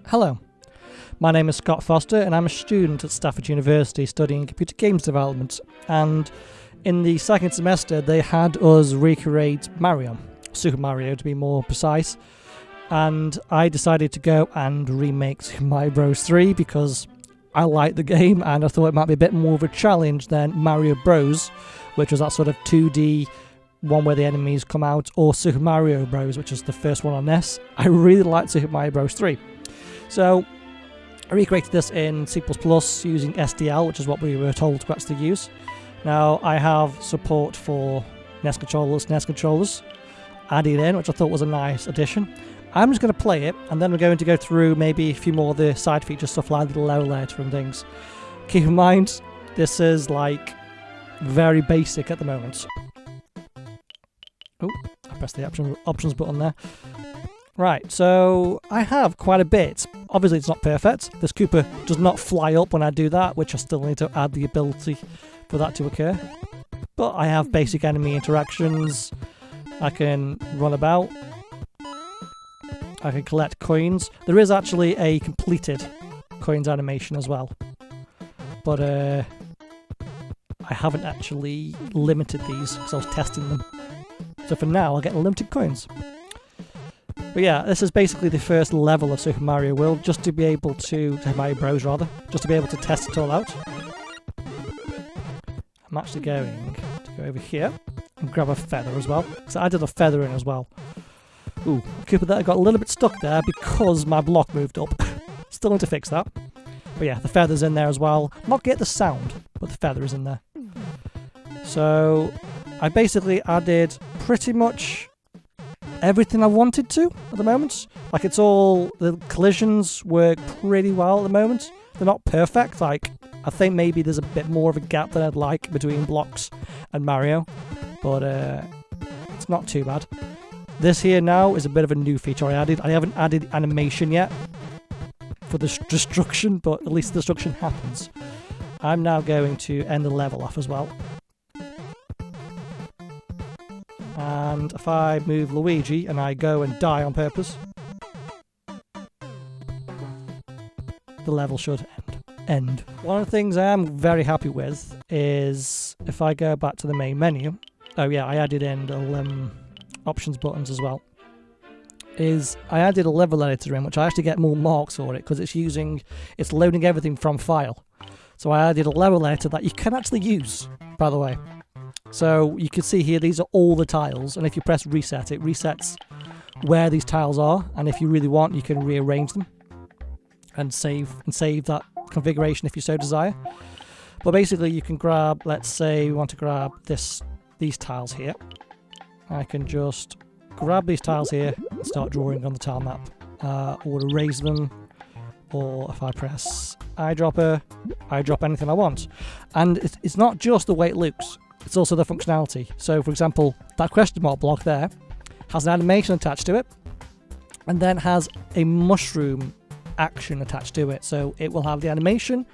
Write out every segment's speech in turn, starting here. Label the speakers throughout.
Speaker 1: Hello, my name is Scott Foster and I'm a student at Staffordshire University studying computer games development, and in the second semester they had us recreate Mario, Super Mario to be more precise, and I decided to go and remake Super Mario Bros 3 because I like the game and I thought it might be a bit more of a challenge than Mario Bros, which was that sort of 2D one where the enemies come out, or Super Mario Bros, which is the first one on NES. I really liked Super Mario Bros 3. So I recreated this in C++ using SDL, which is what we were told to actually use. Now I have support for NES controllers added in, which I thought was a nice addition. I'm just going to play it, and then we're going to go through maybe a few more of the side features, stuff like the level editor and things. Keep in mind, this is like very basic at the moment. Oh, I pressed the options button there. Right, so I have quite a bit. Obviously it's not perfect. This Koopa does not fly up when I do that, which I still need to add the ability for that to occur. But I have basic enemy interactions. I can run about. I can collect coins. There is actually a completed coins animation as well. But I haven't actually limited these because I was testing them. So for now I'll get limited coins. But yeah, this is basically the first level of Super Mario World, just to be able to, Super Mario Bros rather, just to be able to test it all out. I'm actually going to go over here and grab a feather as well, because I did a feather in as well. Ooh, Koopa there got a little bit stuck there because my block moved up. Still need to fix that. But yeah, the feather's in there as well. Not get the sound, but the feather is in there. So I basically added pretty much everything I wanted to at the moment. Like, it's all, the collisions work pretty well at the moment. They're not perfect. Like, I think maybe there's a bit more of a gap than I'd like between blocks and Mario, but it's not too bad. This here now is a bit of a new feature I added. I haven't added animation yet for the destruction, but at least the destruction happens. I'm now going to end the level off as well. And if I move Luigi and I go and die on purpose, the level should end. One of the things I am very happy with is if I go back to the main menu, oh yeah, I added in the options buttons as well, is I added a level editor in, which I actually get more marks for it because it's loading everything from file. So I added a level editor that you can actually use, by the way. So you can see here, these are all the tiles, and if you press reset, it resets where these tiles are, and if you really want, you can rearrange them and save that configuration if you so desire. But basically you can grab, let's say we want to grab these tiles here. I can just grab these tiles here and start drawing on the tile map, or erase them, or if I press eyedropper, I drop anything I want. And it's not just the way it looks, it's also the functionality. So for example, that question mark block there has an animation attached to it, and then has a mushroom action attached to it. So it will have the animation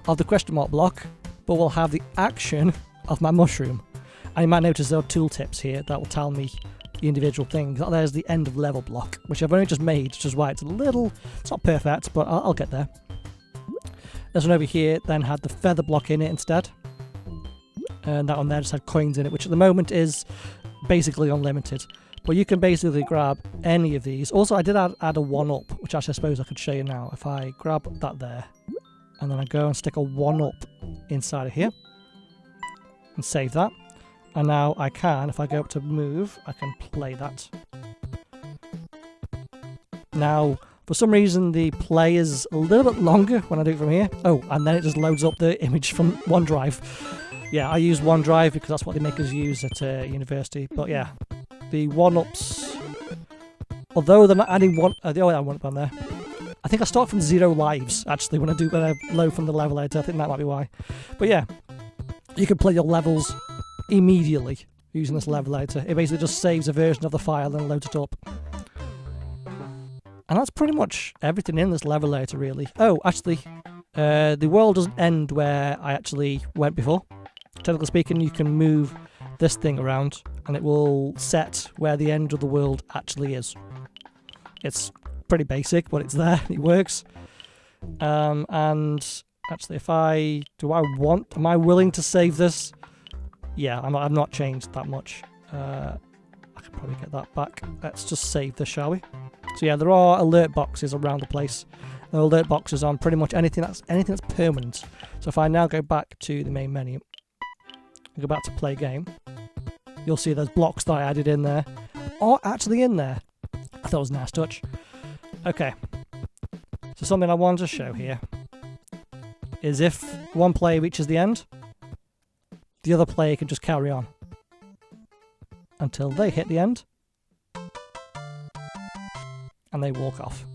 Speaker 1: of the question mark block, but will have the action of my mushroom. And you might notice there are tooltips here that will tell me the individual things. There's the end of level block, which I've only just made, which is why it's not perfect, but I'll get there. This one over here then had the feather block in it instead. And that one there just had coins in it, which at the moment is basically unlimited. But you can basically grab any of these. Also, I did add a 1-up, which actually I suppose I could show you now. If I grab that there, and then I go and stick a 1-up inside of here, and save that. And now I can, if I go up to move, I can play that. Now, for some reason, the play is a little bit longer when I do it from here. Oh, and then it just loads up the image from OneDrive. Yeah, I use OneDrive because that's what they make us use at university. But yeah, the 1-ups, although they're not adding one, I one up on there. I think I start from 0 lives, actually, when I load from the level editor. I think that might be why. But yeah, you can play your levels immediately using this level editor. It basically just saves a version of the file and loads it up. And that's pretty much everything in this level editor, really. Oh, actually, the world doesn't end where I actually went before. Technically speaking, you can move this thing around and it will set where the end of the world actually is. It's pretty basic, but it's there. It works. And actually, am I willing to save this? Yeah, I've not changed that much. I can probably get that back. Let's just save this, shall we? So yeah, there are alert boxes around the place. There are alert boxes on pretty much anything that's permanent. So if I now go back to the main menu, go back to play game, you'll see those blocks that I added in there are actually in there. I thought it was a nice touch. Okay. So something I wanted to show here is if one player reaches the end, the other player can just carry on until they hit the end and they walk off.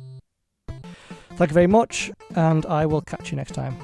Speaker 1: Thank you very much, and I will catch you next time.